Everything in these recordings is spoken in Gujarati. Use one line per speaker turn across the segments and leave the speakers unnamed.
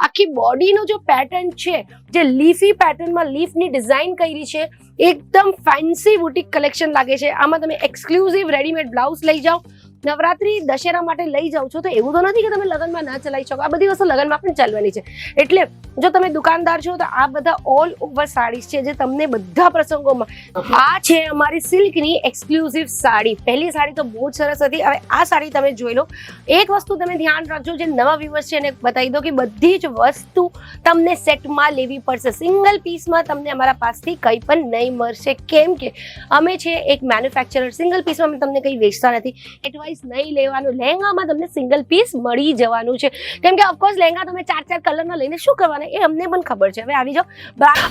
આખી બોડીનો જો પેટર્ન છે, જે લીફી પેટર્નમાં લીફની ડિઝાઇન કરી છે, એકદમ ફેન્સી બુટીક કલેક્શન લાગે છે. આમાં તમે એક્સક્લુઝિવ રેડીમેડ બ્લાઉઝ લઈ જાઓ, નવરાત્રી દશેરા માટે લઈ જાઓ છો તો એવું તો નથી કે તમે લગ્નમાં ના ચલાવી શકો. આ બધી વસ્તુ લગ્નમાં પણ ચાલવાની છે. એટલે જો તમે દુકાનદાર છો તો આ બધા ઓલ ઓવર સાડીઝ છે જે તમને બધા પ્રસંગોમાં. આ છે અમારી સિલ્કની એક્સક્લુઝિવ સાડી. પહેલી સાડી તો બહુ જ સરસ હતી. હવે આ સાડી તમે જોઈ લો. એક વસ્તુ તમે ધ્યાન રાખજો, જે નવા વ્યુઅર્સ છે એને બતાવી દો કે બધી જ વસ્તુ તમને સેટમાં લેવી પડશે. સિંગલ પીસમાં તમને અમારા પાસથી કંઈ પણ નહીં મળશે, કેમ કે અમે છે એક મેન્યુફેક્ચરર. સિંગલ પીસમાં અમે તમને કંઈ વેચતા નથી. એડવાઇસ નહીં લેવાનું. લહેંગામાં તમને સિંગલ પીસ મળી જવાનું છે, કેમ કે ઓફકોર્સ લહેંગા તમે 4 કલરના લઈને શું કરવાના એ અમને પણ ખબર છે. હવે આવી જાઓ,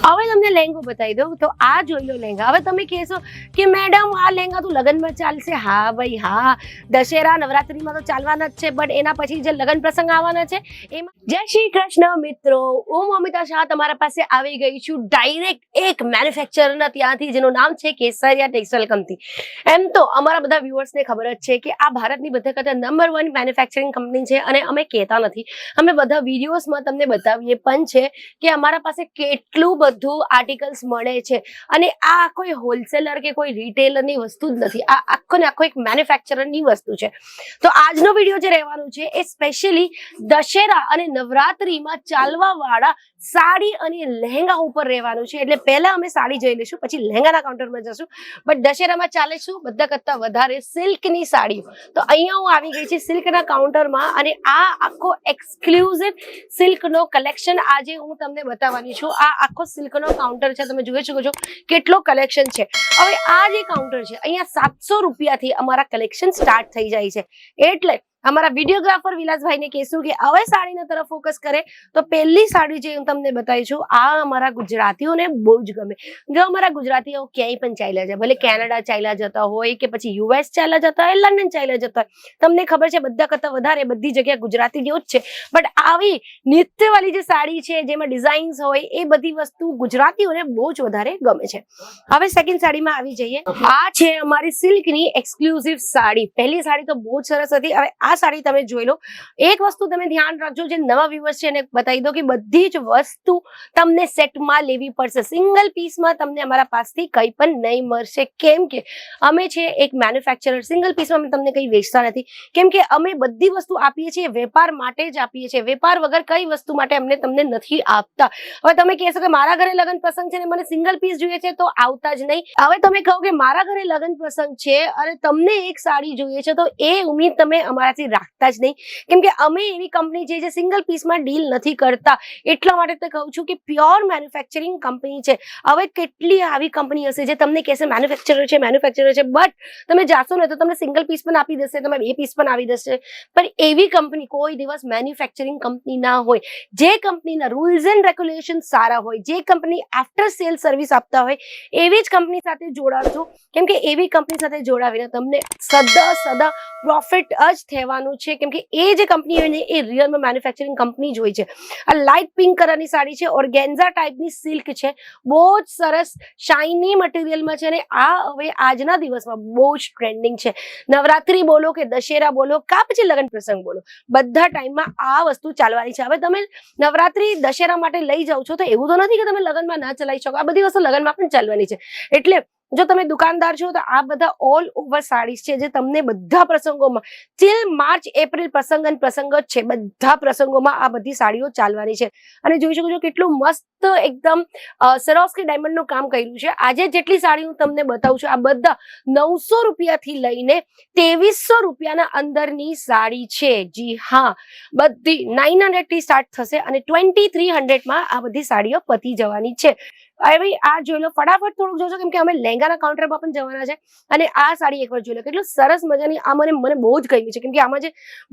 હવે તમને લહેંગો બતાવી દઉં. તો આ જોઈ લો લહેંગા. હવે તમે કહેશો કે મેડમ આ લહેંગા તો લગ્નમાં ચાલશે. હા ભાઈ હા, દશેરા નવરાત્રીમાં તો ચાલવાના જ છે, બટ એના પછી જે લગ્ન પ્રસંગ આવવાના છે એમાં. જય શ્રી કૃષ્ણ મિત્રો, હું મમિતા શાહ તમારા પાસે આવી ગઈ છું ડાયરેક્ટ એક મેન્યુફેક્ચરના ત્યાંથી, જેનું નામ છે કેસરિયા ટેક્સટાઇલ કંપની. એમ તો અમારા બધા વ્યુઅર્સને ખબર જ છે કે આ ભારતની બધા કરતા નંબર 1 મેન્યુફેક્ચરિંગ કંપની છે, અને અમે કહેતા નથી, અમે બધા વિડીયોઝમાં તમને બતાવીએ પણ છે કે અમારા પાસે કેટલું બધું આર્ટિકલ્સ મળે છે. અને આ કોઈ હોલસેલર કે કોઈ રિટેલરની વસ્તુ જ નથી. આ આખો ને આખો એક મેન્યુફેક્ચરરની વસ્તુ છે. તો આજનો વિડીયો જે રહેવાનું છે એ સ્પેશિયલી દશેરા અને નવરાત્રીમાં ચાલવા વાળા સાડી અને લહેંગા ઉપર રહેવાનું છે. એટલે પહેલા અમે સાડી જોઈ લઈશું, પછી લહેંગાના કાઉન્ટરમાં જશું. બટ દશેરામાં ચાલે શું બધા કરતા વધારે સિલ્કની સાડીઓ. તો અહીંયા હું આવી ગઈ છું સિલ્કના કાઉન્ટરમાં, અને આ આખો એક્સક્લુઝિવ સિલ્કનો કલેક્શન આજે હું તમને બતાવવાની છું. આ આખો સિલ્કનો કાઉન્ટર છે, તમે જોઈ શકો છો કેટલો કલેક્શન છે. હવે આ જે કાઉન્ટર છે અહીંયા 700 રૂપિયાથી અમારા કલેક્શન સ્ટાર્ટ થઈ જાય છે. એટલે અમારા વિડીયોગ્રાફર વિલાસભાઈને કહેશું કે હવે સાડીના તરફ ફોકસ કરે. તો પહેલી સાડી જે હું તમને બતાવી છું, આ અમારા ગુજરાતીઓને બહુ જ ગમે. જો અમારા ગુજરાતીઓ ક્યાંય પણ ચાલ્યા જાય, ભલે કેનેડા ચાલ્યા જતા હોય કે પછી યુએસ ચાલ્યા જતા હોય, લંડન ચાલ્યા જતા હોય, તમને ખબર છે બધા કરતા વધારે બધી જગ્યાએ ગુજરાતી જેવું જ છે. બટ આવી નિત્યવાળી જે સાડી છે જેમાં ડિઝાઇન્સ હોય, એ બધી વસ્તુ ગુજરાતીઓને બહુ જ વધારે ગમે છે. હવે સેકન્ડ સાડીમાં આવી જઈએ. આ છે અમારી સિલ્કની એક્સક્લુઝિવ સાડી. પહેલી સાડી તો બહુ જ સરસ હતી. હવે આ સાડી તમે જોઈ લો. એક વસ્તુ તમે ધ્યાન રાખજો, જે નવા વ્યુઅર્સ છે એને બતાવી દો કે બધી જ વસ્તુ તમને સેટમાં લેવી પડશે. સિંગલ પીસમાં તમને અમારા પાસથી કંઈ પણ નહીં મળશે, કેમ કે અમે છે એક મેન્યુફેક્ચરર. સિંગલ પીસમાં અમે તમને કંઈ વેચતા નથી, કેમ કે અમે બધી વસ્તુ આપીએ છીએ વેપાર માટે જ આપીએ છીએ. વેપાર વગર કઈ વસ્તુ માટે અમને તમને નથી આપતા. હવે તમે કહેશો કે મારા ઘરે લગ્ન પ્રસંગ છે ને મને સિંગલ પીસ જોઈએ છે, તો આવતા જ નહીં. હવે તમે કહો કે મારા ઘરે લગ્ન પ્રસંગ છે અને તમને એક સાડી જોઈએ છે, તો એ ઉમ્મીદ તમે અમારાથી રાખતા જ નહીં, કેમ કે અમે એવી કંપની છે જે સિંગલ પીસમાં ડીલ નથી કરતા. એટલા માટે તો કહું છું કે પ્યોર મેન્યુફેક્ચરિંગ કંપની છે. હવે કેટલી આવી કંપની હશે જે તમને કહેશે મેન્યુફેક્ચરર છે, બટ તમે જાશો ને તો તમને સિંગલ પીસ પણ આપી દેશે, તમે 2 પીસ પણ આવી દેશે. પણ એવી કંપની કોઈ દિવસ મેન્યુફેક્ચરિંગ કંપની ના હોય. જે કંપનીના રૂલ્સ એન્ડ રેગ્યુલેશન સારા હોય, જે કંપની આફ્ટર સેલ સર્વિસ આપતા હોય, એવી જ કંપની સાથે જોડાશો, કેમ કે એવી કંપની સાથે જોડાવીને તમને સદા પ્રોફિટ જ થવાનું છે. કેમ કે એ જે કંપની હોય ને એ રિયલમાં મેન્યુફેક્ચરિંગ કંપની જ હોય છે. આ લાઇટ પિંક કલરની સાડી છે, ઓર્ગેન્ઝા ટાઈપની સિલ્ક છે, બહુ જ સરસ શાઇની મટીરિયલમાં છે. અને આ હવે આજના દિવસમાં બહુ જ ટ્રેન્ડિંગ છે. નવરાત્રી બોલો કે દશેરા બોલો કા પછી લગ્ન પ્રસંગ બોલો, બધા ટાઈમમાં આ વસ્તુ ચાલવાની છે. હવે તમે નવરાત્રી દશેરા માટે લઈ જાઓ છો તો એવું તો નથી કે તમે લગ્નમાં ના ચલાવી શકો. આ બધી વસ્તુ લગ્નમાં પણ ચાલવાની છે. એટલે જો તમે દુકાનદાર છો તો આ બધા ઓલ ઓવર સાડીઝ છે જે તમને બધા પ્રસંગોમાં ટિલ માર્ચ એપ્રિલ પ્રસંગ જ છે. બધા પ્રસંગોમાં આ બધી સાડીઓ ચાલવાની છે. અને જોઈ શકો છો કેટલું મસ્ત એકદમ સરોસ્કી ડાયમંડનું કામ કર્યું છે. આજે જેટલી સાડી હું તમને બતાવું છું, આ બધા 900 રૂપિયાથી લઈને 2300 રૂપિયાના અંદરની સાડી છે. જી હા, બધી 900 થી સ્ટાર્ટ થશે અને 2300માં આ બધી સાડીઓ પતી જવાની છે. હવે આ જોઈ લો, ફટાફટ થોડુંક જોજો, કેમ કે અમે લહેંગાના કાઉન્ટરમાં પણ જવાના છે. અને આ સાડી એકવાર જોઈ લો, કેટલું સરસ મજાની. આ મને બહુ જ ગમી છે, કેમ કે આમાં જે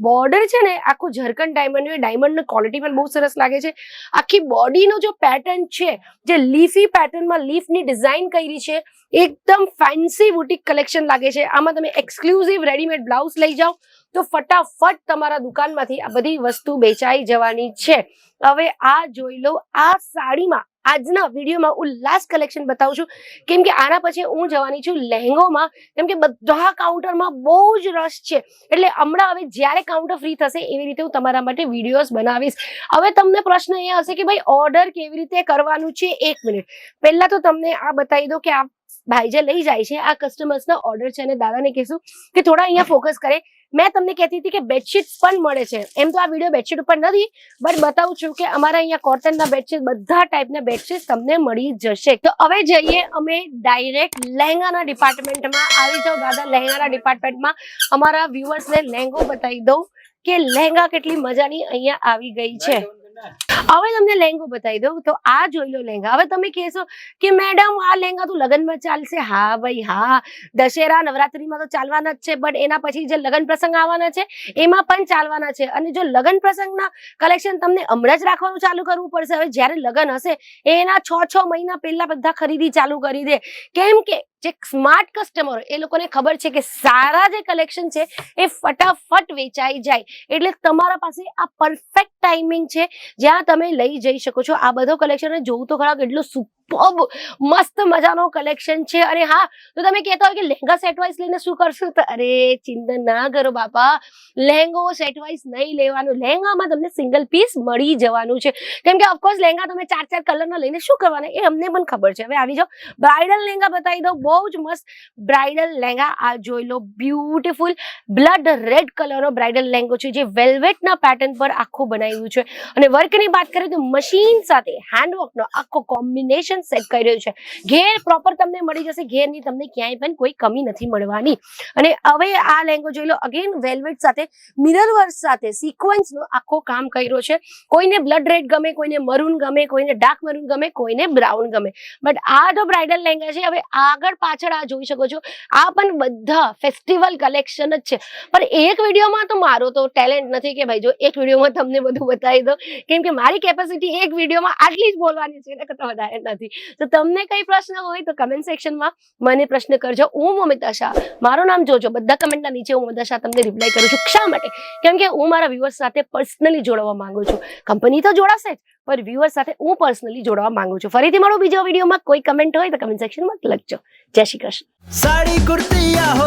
બોર્ડર છે ને આખું ઝરકન ડાયમંડ હોય. ડાયમંડની ક્વોલિટી પણ બહુ સરસ લાગે છે. આખી બોડીનો જો પેટર્ન છે, જે લીફી પેટર્નમાં લીફની ડિઝાઇન કરી છે, એકદમ ફેન્સી બુટીક કલેક્શન લાગે છે. આમાં તમે એક્સક્લુઝિવ રેડીમેડ બ્લાઉઝ લઈ જાઓ તો ફટાફટ તમારા દુકાનમાંથી આ બધી વસ્તુ વેચાઈ જવાની છે. હવે આ જોઈ લો, આ સાડીમાં આજના વિડીયોમાં હું લાસ્ટ કલેક્શન બતાવું છું, કેમ કે આના પછી હું જવાની છું લહેંગોમાં, કેમ કે બધા કાઉન્ટરમાં બહુ જ રશ છે. એટલે હમણાં હવે જ્યારે કાઉન્ટર ફ્રી થશે એવી રીતે હું તમારા માટે વિડીયોઝ બનાવીશ. હવે તમને પ્રશ્ન એ હશે કે ભાઈ ઓર્ડર કેવી રીતે કરવાનું છે. 1 મિનિટ પહેલા તો તમને આ બતાવી દો કે આ ભાઈ જે લઈ જાય છે આ કસ્ટમર્સના ઓર્ડર છે, અને દાદાને કહેશું કે થોડા અહીંયા ફોકસ કરે. મેં તમને કહેતી હતી કે બેડશીટ પણ મળે છે. એમ તો આ વિડીયો બેડશીટ ઉપર નથી, બટ બતાવું છું કે અમારા અહીંયા કોટનના બેડશીટ, બધા ટાઈપના બેડશીટ તમને મળી જશે. તો હવે જઈએ અમે ડાયરેક્ટ લહેંગાના ડિપાર્ટમેન્ટમાં. આવી જાઓ દાદા, લહેંગાના ડિપાર્ટમેન્ટમાં અમારા વ્યુઅર્સને લહેંગો બતાવી દઉં કે લહેંગા કેટલી મજાની અહીંયા આવી ગઈ છે. હવે તમને લહેંગો બતાવી દઉં તો આ જોઈ લો લહેંગા. હવે તમે કહેશો કે મેડમ આ લહેંગા તો લગ્નમાં ચાલશે. હા ભાઈ હા, દશેરા નવરાત્રીમાં તો ચાલવાના જ છે, બટ એના પછી જે લગ્ન પ્રસંગ આવવાના છે એમાં પણ ચાલવાના છે. અને જો લગ્ન પ્રસંગના કલેક્શન તમને હમણાં જ રાખવાનું ચાલુ કરવું પડશે. હવે જ્યારે લગ્ન હશે એના 6 મહિના પહેલા બધા ખરીદી ચાલુ કરી દે, કેમ કે જે સ્માર્ટ કસ્ટમર એ લોકોને ખબર છે કે સારા જે કલેક્શન છે એ ફટાફટ વેચાઈ જાય. એટલે તમારા પાસે આ પરફેક્ટ ટાઈમિંગ છે જ્યાં તમે લઈ જઈ શકો છો. આ બધો કલેક્શન જોવું તો ખરા, કેટલું સુપર્બ મસ્ત મજાનો કલેક્શન છે. અને હા, તો તમે કહેતા હોય કે લહેંગા સેટ વાઇઝ લઈને શું કરશું, તો અરે ચિંતા ના કરો બાપા, લહેંગો સેટ વાઇઝ નહીં લેવાનું. લહેંગામાં તમને સિંગલ પીસ મળી જવાનું છે, કેમ કે ઓફકોર્સ લહેંગા તમે 4 કલરના લઈને શું કરવાના એ અમને પણ ખબર છે. હવે આવી જાઓ, બ્રાઇડલ લહેંગા બતાવી દો. બહુ જ મસ્ત બ્રાઇડલ લહેંગા આ જોઈ લો. બ્યુટીફુલ બ્લડ રેડ કલરનો બ્રાઇડલ લહેંગો છે, જે વેલ્વેટના પેટર્ન પર આખું બનાવ્યું છે. અને વર્કની વાત કરીએ તો મશીન સાથે હેન્ડવર્કનો આખો કોમ્બિનેશન સેટ કરી રહ્યું છે. ઘેર પ્રોપર તમને મળી જશે, ઘેરની તમને ક્યાંય પણ કોઈ કમી નથી મળવાની. અને હવે આ લહેંગો જોઈ લો, અગેન વેલ્વેટ સાથે મિરર વર્ક સાથે સિક્વન્સનો આખો કામ કર્યો છે. કોઈને બ્લડ રેડ ગમે, કોઈને મરૂન ગમે, કોઈને ડાર્ક મરૂન ગમે, કોઈને બ્રાઉન ગમે, બટ આ તો બ્રાઇડલ લહેંગા છે. હવે આગળ પાછળ આ જોઈ શકો છો, આ પણ બધા ફેસ્ટિવલ કલેક્શન જ છે. પણ એક વિડીયોમાં તો મારો તો ટેલેન્ટ નથી કે ભાઈ જો એક વિડીયોમાં તમને બધું બતાવી દો, કેમ કે મારી કેપેસિટી એક વિડીયોમાં આટલી જ બોલવાની છે, એટલે કરતા વધારે નથી. તો તમને કઈ પ્રશ્ન હોય તો કમેન્ટ સેક્શનમાં મને પ્રશ્ન કરજો. હું મોમિતા શાહ, મારું નામ જોજો, બધા કમેન્ટના નીચે હું મોમિતા શાહ તમને રિપ્લાય કરું છું. શા માટે? કેમ કે હું મારા વ્યુઅર્સ સાથે પર્સનલી જોડવા માંગુ છું. કંપની તો જોડાશે જ, પણ વ્યુઅર્સ સાથે હું પર્સનલી જોડવા માંગુ છું. ફરીથી મળો બીજો વિડીયોમાં. કોઈ કમેન્ટ હોય તો કમેન્ટ સેક્શનમાં લખજો. જય શ્રી કૃષ્ણ.
साड़ी कुर्ती या हो